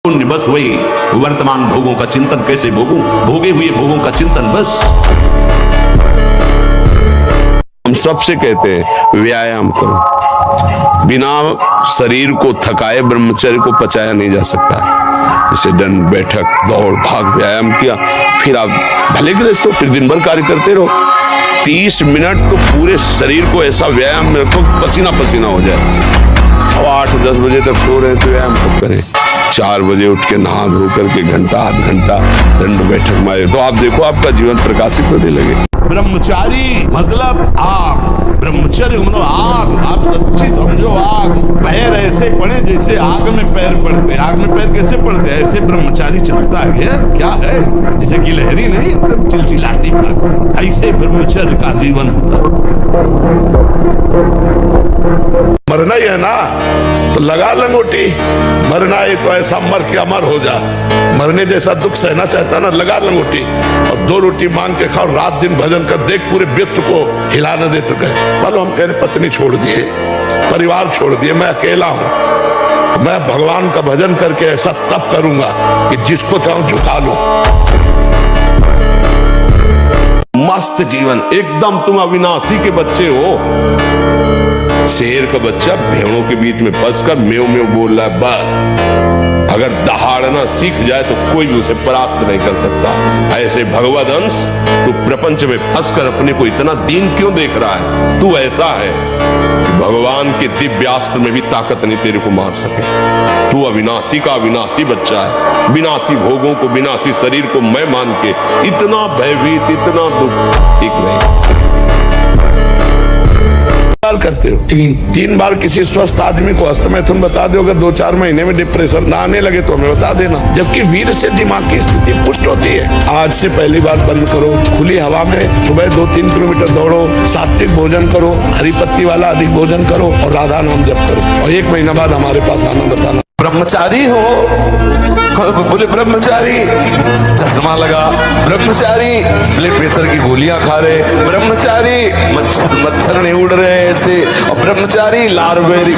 पुण्य बस वही वर्तमान भोगों का चिंतन कैसे भोगूं, भोगे हुए भोगों का चिंतन बस। हम सबसे कहते हैं व्यायाम करो। बिना शरीर को थकाए ब्रह्मचर्य को पचाया नहीं जा सकता। जैसे दंड बैठक दौड़ भाग व्यायाम किया, फिर आप भले गृहस्थ हो, फिर दिन भर कार्य करते रहो। 30 मिनट तो पूरे शरीर को ऐसा व्यायाम में रखो पसीना पसीना हो जाए। अब 8-10 बजे तक सो रहे तो व्यायाम कब करें? 4 बजे उठ के नहा धो करके घंटा आध घंटा दंड बैठक मारे तो आप देखो आपका जीवन प्रकाशित होने लगे। ब्रह्मचारी मतलब आग, ब्रह्मचर्य मतलब आग। आप सच्ची समझो आग। पैर ऐसे पड़े जैसे आग में पैर पड़ते। आग में पैर कैसे पड़ते? ऐसे ब्रह्मचारी चलता है क्या है? जैसे गिलहरी नहीं एकदम चिलचिलाती भागती, ऐसे ब्रह्मचर्य का जीवन होता। मरना ही है ना तो लगा लंगोटी। मरना है तो ऐसा मर के अमर हो जा। मरने जैसा दुख सहना चाहता ना, लगा लंगोटी और 2 रोटी मांग के खाओ, रात दिन भजन कर। देख पूरे विश्व को हिला न दे तो कहे। मानो हम कह रहे पत्नी छोड़ दिए, परिवार छोड़ दिए, मैं अकेला हूं। मैं भगवान का भजन करके ऐसा तप करूंगा कि जिसको चाहूं झुका लूं। मस्त जीवन एकदम। तुम अविनाशी के बच्चे हो। शेर का बच्चा भेड़ों के बीच में फंस कर मेव मेव बोल रहा है बस। अगर दहाड़ना सीख जाए तो कोई भी उसे प्राप्त नहीं कर सकता। ऐसे भगवद अंश तू प्रपंच में फंस कर अपने को इतना दीन क्यों देख रहा है? तू ऐसा है कि भगवान के दिव्यास्त्र में भी ताकत नहीं तेरे को मार सके। तू अविनाशी का अविनाशी बच्चा है। विनाशी भोगों को, विनाशी शरीर को मैं मान के इतना भयभीत, इतना दुख ठीक नहीं करते हो। 3 बार किसी स्वस्थ आदमी को अस्तमय तुम बता दो, अगर 2-4 महीने में डिप्रेशन ना आने लगे तो हमें बता देना। जबकि वीर से दिमाग की स्थिति पुष्ट होती है। आज से पहली बार बंद करो, खुली हवा में सुबह 2-3 किलोमीटर दौड़ो, सात्विक भोजन करो, हरी पत्ती वाला अधिक भोजन करो और राधा नाम जप करो। और 1 महीना बाद हमारे पास आना बताना। ब्रह्मचारी हो? बोले ब्रह्मचारी चश्मा लगा, ब्रह्मचारी ब्लड प्रेशर की गोलियां खा रहे, ब्रह्मचारी मच्छर नहीं उड़ रहे ऐसे, और ब्रह्मचारी लारवेरी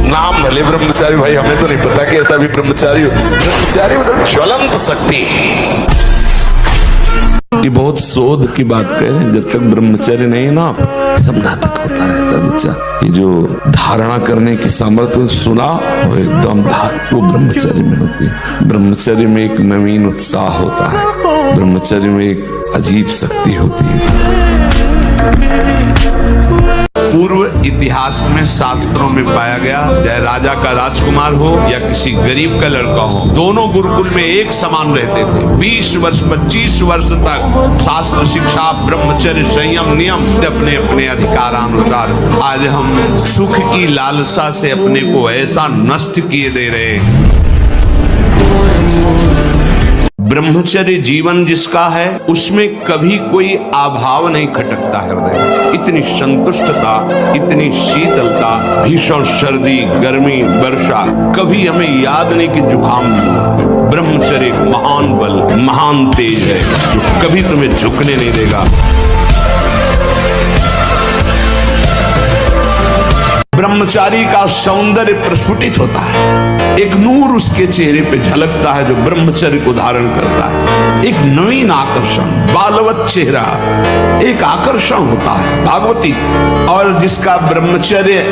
नाम भले ब्रह्मचारी, भाई हमें तो नहीं पता कि ऐसा भी ब्रह्मचारी हो। ब्रह्मचारी मतलब ज्वलंत शक्ति। ये बहुत शोध की बात कह रहे हैं। जब तक ब्रह्मचर्य नहीं है ना, सब नाटक होता रहता है बच्चा। ये जो धारणा करने की सामर्थ्य सुना वो एकदम वो ब्रह्मचर्य में होती है। ब्रह्मचर्य में एक नवीन उत्साह होता है। ब्रह्मचर्य में एक अजीब शक्ति होती है। पूर्व इतिहास में शास्त्रों में पाया गया, चाहे राजा का राजकुमार हो या किसी गरीब का लड़का हो, दोनों गुरुकुल में एक समान रहते थे। 20 वर्ष 25 वर्ष तक शास्त्र शिक्षा, ब्रह्मचर्य, संयम, नियम अपने अपने अधिकारानुसार। आज हम सुख की लालसा से अपने को ऐसा नष्ट किए दे रहे। ब्रह्मचर्य जीवन जिसका है उसमें कभी कोई अभाव नहीं खटकता हृदय में। इतनी संतुष्टता, इतनी शीतलता, भीषण सर्दी, गर्मी, वर्षा कभी हमें याद नहीं कि जुकाम नहीं। ब्रह्मचर्य एक महान बल, महान तेज है जो कभी तुम्हें झुकने नहीं देगा। ब्रह्मचारी का सौंदर्य प्रस्फुटित होता है। एक नूर उसके चेहरे पे झलकता है जो ब्रह्मचर्य को धारण करता है। एक नवीन आकर्षण, बालवत चेहरा, एक आकर्षण होता है भागवती। और जिसका ब्रह्मचर्य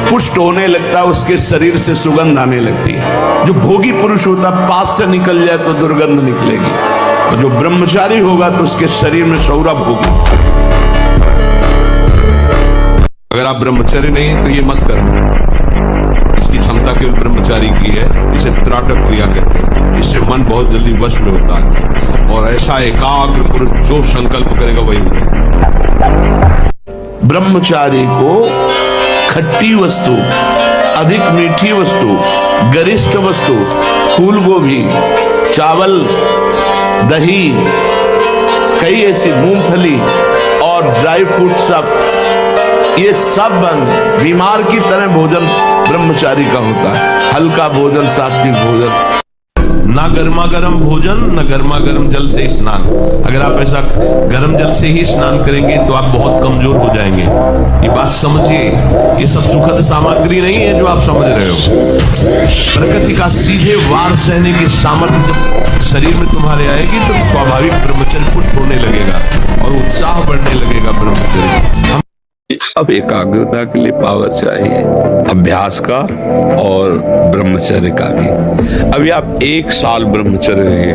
पुष्ट होने लगता है उसके शरीर से सुगंध आने लगती है। जो भोगी पुरुष होता है पास से निकल जाए तो दुर्गंध निकलेगी, और जो ब्रह्मचारी होगा तो उसके शरीर में सौरभ होगी। अगर आप ब्रह्मचर्य नहीं तो ये मत करना। इसकी क्षमता केवल ब्रह्मचारी की है। इसे त्राटक क्रिया कहते हैं। इससे मन बहुत जल्दी वश में होता है और ऐसा एकाग्र पुरुष जो संकल्प करेगा वही होगा। ब्रह्मचारी को खट्टी वस्तु, अधिक मीठी वस्तु, गरिष्ठ वस्तु, फूल गोभी, चावल, दही, कई ऐसी मूंगफली और ड्राई फ्रूट सब, ये सब बंद। बीमार की तरह भोजन ब्रह्मचारी का होता है। हल्का भोजन, सात्विक भोजन। ना गर्मा गर्म भोजन, ना गर्मा गर्म जल से स्नान। अगर आप ऐसा गर्म जल से ही स्नान करेंगे तो आप बहुत कमजोर हो जाएंगे। ये बात समझिए, ये सब सुखद सामग्री नहीं है जो आप समझ रहे हो। प्रकृति का सीधे वार सहने की सामर्थ्य जब शरीर में तुम्हारे आएगी तो स्वाभाविक ब्रह्मचर्य पुष्ट होने लगेगा और उत्साह बढ़ने लगेगा ब्रह्मचर्य। अब एकाग्रता के लिए पावर चाहिए, अभ्यास का और ब्रह्मचर्य का भी। अभी आप 1 साल ब्रह्मचर्य रहिए,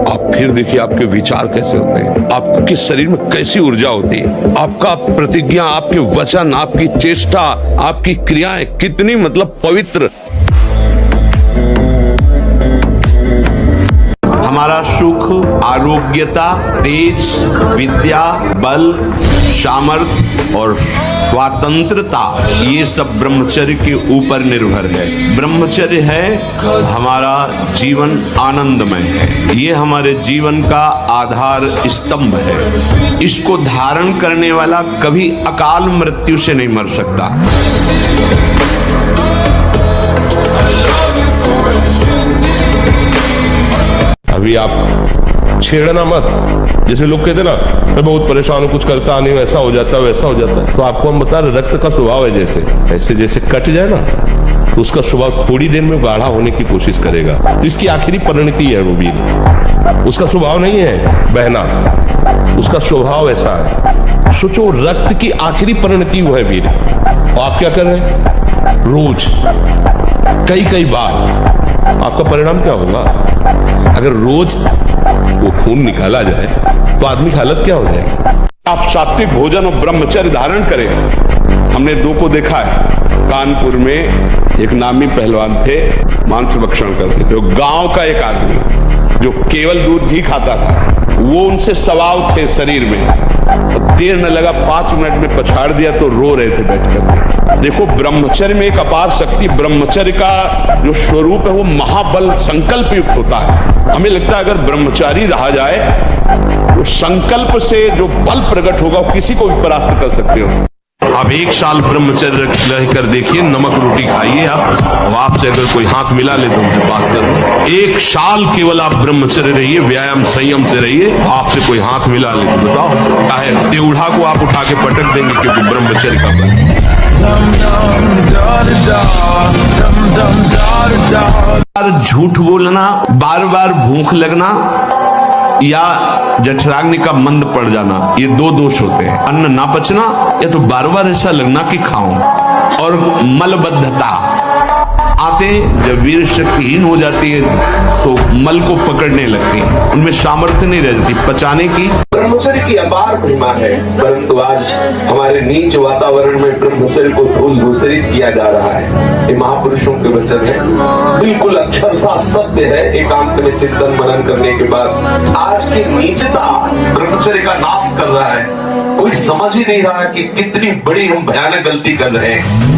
आप फिर देखिए आपके विचार कैसे होते हैं, आपके शरीर में कैसी ऊर्जा होती है, आपका प्रतिज्ञा, आपके वचन, आपकी चेष्टा, आपकी क्रियाएं कितनी मतलब पवित्र। हमारा सुख, आरोग्यता, तेज, विद्या, बल, सामर्थ्य और स्वतंत्रता, ये सब ब्रह्मचर्य के ऊपर निर्भर है। ब्रह्मचर्य है हमारा जीवन आनंदमय है, ये हमारे जीवन का आधार स्तंभ है। इसको धारण करने वाला कभी अकाल मृत्यु से नहीं मर सकता। अभी आप छेड़ना मत। जैसे लोग कहते ना मैं बहुत परेशान हूं, कुछ करता नहीं, ऐसा हो जाता वैसा हो जाता है। तो आपको हम बता रहे रक्त का स्वभाव है, जैसे ऐसे जैसे कट जाए ना तो उसका स्वभाव थोड़ी देर में गाढ़ा होने की कोशिश करेगा। तो इसकी आखिरी परिणति है वो वीर, उसका स्वभाव नहीं है बहना, उसका स्वभाव ऐसा है। सोचो रक्त की आखिरी परिणति वो है वीर, और आप क्या कर रहे हैं रोज कई बार, आपका परिणाम क्या होगा? अगर रोज वो खून निकाला जाए तो आदमी की हालत क्या हो जाएगी? आप सात्विक भोजन और ब्रह्मचर्य धारण करें। हमने 2 को देखा है, कानपुर में एक नामी पहलवान थे, मांस भक्षण करते थे। गांव का एक आदमी जो केवल दूध घी खाता था, वो उनसे सवाल थे शरीर में, देर न लगा 5 मिनट में पछाड़ दिया तो रो रहे थे बैठ करके। देखो ब्रह्मचर्य में एक अपार शक्ति, ब्रह्मचर्य का जो स्वरूप है वो महाबल संकल्प युक्त होता है। हमें लगता है अगर ब्रह्मचारी रहा जाए तो संकल्प से जो बल प्रकट होगा वो किसी को भी परास्त कर सकते हो। आप 1 साल ब्रह्मचर्य रहकर देखिए, नमक रोटी खाइए आप, और आपसे अगर कोई हाथ मिला ले तो उनसे बात करो। 1 साल केवल आप ब्रह्मचर्य रहिए, व्यायाम संयम से रहिए, आपसे कोई हाथ मिला ले तो बताओ, चाहे टेढ़ा को आप उठा के पटक देंगे, क्योंकि ब्रह्मचर्य का बल। झूठ बोलना, बार बार भूख लगना या जठराग्नि का मंद पड़ जाना, ये 2 दोष होते हैं। अन्न ना पचना या तो बार बार ऐसा लगना कि खाऊं, और मलबद्धता आते जब वीर शक्तिहीन हो जाती है तो मल को पकड़ने लगती है, उनमें सामर्थ्य नहीं रहती पचाने की। ब्रह्मचर्य की अपार महिमा है, परंतु आज हमारे नीच वातावरण में ब्रह्मचर्य को धूल धूसरित किया जा रहा है। ये महापुरुषों के वचन है, बिल्कुल अक्षरशः सत्य है। एकांत में चिंतन मनन करने के बाद आज की नीचता ब्रह्मचर्य का नाश कर रहा है। कोई समझ ही नहीं रहा कि कितनी बड़ी हम भयानक गलती कर रहे हैं।